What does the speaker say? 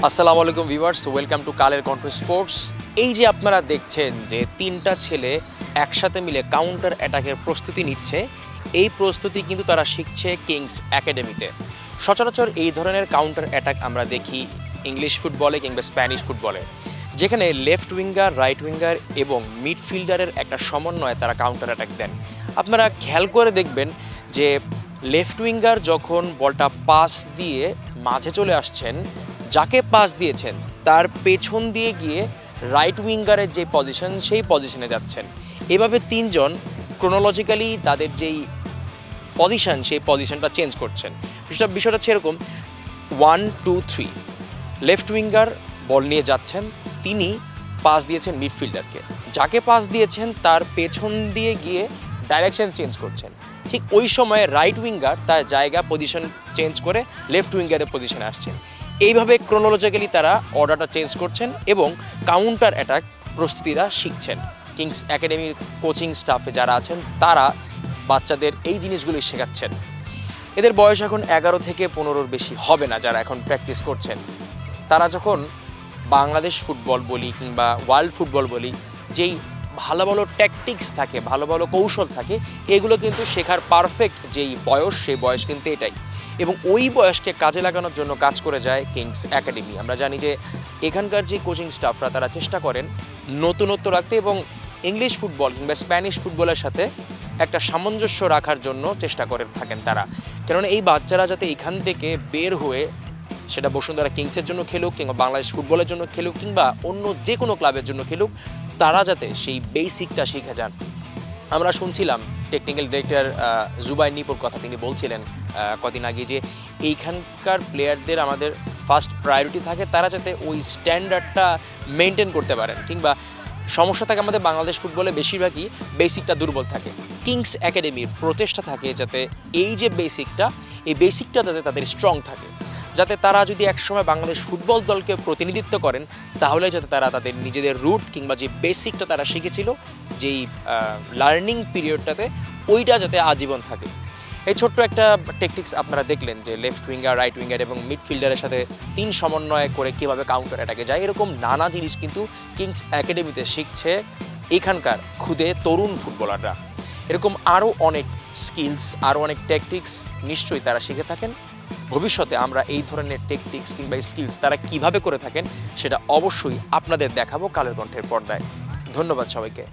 আসসালামু আলাইকুম viewers, welcome to Kaler Kantho sports. এই যে আপনারা দেখছেন যে তিনটা ছেলে একসাথে মিলে কাউন্টার অ্যাটাকের প্রস্তুতি নিচ্ছে, এই প্রস্তুতি কিন্তু তারা শিখছে কিংস একাডেমিতে। সচরাচর এই ধরনের কাউন্টার অ্যাটাক আমরা দেখি ইংলিশ ফুটবলে কিংবা স্প্যানিশ ফুটবলে, যেখানে লেফট উইঙ্গার, রাইট উইঙ্গার এবং মিডফিল্ডারের একটা সমন্বয়ে তারা কাউন্টার অ্যাটাক দেন। আপনারা খেয়াল করে দেখবেন যে লেফট উইঙ্গার যখন বলটা পাস দিয়ে মাঝে চলে আসছেন, যাকে পাস দিয়েছেন তার পেছন দিয়ে গিয়ে রাইট উইঙ্গারের যে পজিশন সেই পজিশনে যাচ্ছেন। এভাবে তিনজন ক্রোনোলজিক্যালি তাদের যেই পজিশন সেই পজিশনটা চেঞ্জ করছেন। বিষয়টা হচ্ছে এরকম, 1 2 3 লেফট উইঙ্গার বল নিয়ে যাচ্ছেন, তিনি পাস দিয়েছেন মিডফিল্ডারকে, যাকে পাস দিয়েছেন তার পেছন দিয়ে গিয়ে ডাইরেকশন চেঞ্জ করছেন। ঠিক ওই সময়ে রাইট উইঙ্গার তার জায়গা পজিশন চেঞ্জ করে লেফট উইঙ্গারের পজিশনে আসছেন। এইভাবে ক্রোনোলজিক্যালি তারা অর্ডারটা চেঞ্জ করছেন এবং কাউন্টার অ্যাটাক প্রস্তুতিটা শিখছেন। কিংস একাডেমির কোচিং স্টাফে যারা আছেন তারা বাচ্চাদের এই জিনিসগুলি শেখাচ্ছেন। এদের বয়স এখন 11 থেকে 15-র বেশি হবে না যারা এখন প্র্যাকটিস করছেন। তারা যখন বাংলাদেশ ফুটবল বলি কিংবা ওয়ার্ল্ড ফুটবল বলি, যেই ভালো ভালো ট্যাকটিক্স থাকে, ভালো ভালো কৌশল থাকে, এগুলো কিন্তু শেখার পারফেক্ট যেই বয়স, সেই বয়স কিন্তু এটাই। এবং ওই বয়সকে কাজে লাগানোর জন্য কাজ করে যায় কিংস একাডেমি। আমরা জানি যে এখানকার যে কোচিং স্টাফরা তারা চেষ্টা করেন নতুনত্ব রাখতে এবং ইংলিশ ফুটবল কিংবা স্প্যানিশ ফুটবলের সাথে একটা সামঞ্জস্য রাখার জন্য চেষ্টা করে থাকেন তারা। কেননা এই বাচ্চারা যাতে এখান থেকে বের হয়ে, সেটা বসুন্ধরা কিংসের জন্য খেলুক কিংবা বাংলাদেশ ফুটবলের জন্য খেলুক কিংবা অন্য যে কোনো ক্লাবের জন্য খেলুক, তারা যাতে সেই বেসিকটা শিখে যান। আমরা শুনছিলাম টেকনিক্যাল ডিরেক্টর জুবাই নিপুর কথা, তিনি বলছিলেন কদিন আগে যে এইখানকার প্লেয়ারদের আমাদের ফার্স্ট প্রায়োরিটি থাকে তারা যাতে ওই স্ট্যান্ডার্ডটা মেনটেন করতে পারেন। কিংবা সমস্যা থাকে আমাদের বাংলাদেশ ফুটবলে বেশিরভাগই বেসিকটা দুর্বল থাকে। কিংস একাডেমির প্রচেষ্টা থাকে যাতে এই যে বেসিকটা, এই বেসিকটা যাতে তাদের স্ট্রং থাকে, যাতে তারা যদি একসময় বাংলাদেশ ফুটবল দলকে প্রতিনিধিত্ব করেন তাহলে যাতে তারা তাদের নিজেদের রুট কিংবা যে বেসিকটা তারা শিখেছিল যেই লার্নিং পিরিয়ডটাতে, ওইটা যাতে আজীবন থাকে। এই ছোট্ট একটা টেকটিক্স আপনারা দেখলেন যে লেফট উইঙ্গার, রাইট উইঙ্গার এবং মিডফিল্ডারের সাথে তিন সমন্বয় করে কীভাবে কাউন্টার অ্যাটাকে যায়। এরকম নানা জিনিস কিন্তু কিংস একাডেমিতে শিখছে এখানকার খুদে তরুণ ফুটবলাররা। এরকম আরও অনেক স্কিলস, আরও অনেক ট্যাকটিক্স নিশ্চয়ই তারা শিখে থাকেন। ভবিষ্যতে আমরা এই ধরনের টেকটিক্স কিংবা স্কিলস তারা কিভাবে করে থাকেন সেটা অবশ্যই আপনাদের দেখাবো কালের কণ্ঠের পর্দায়। ধন্যবাদ সবাইকে।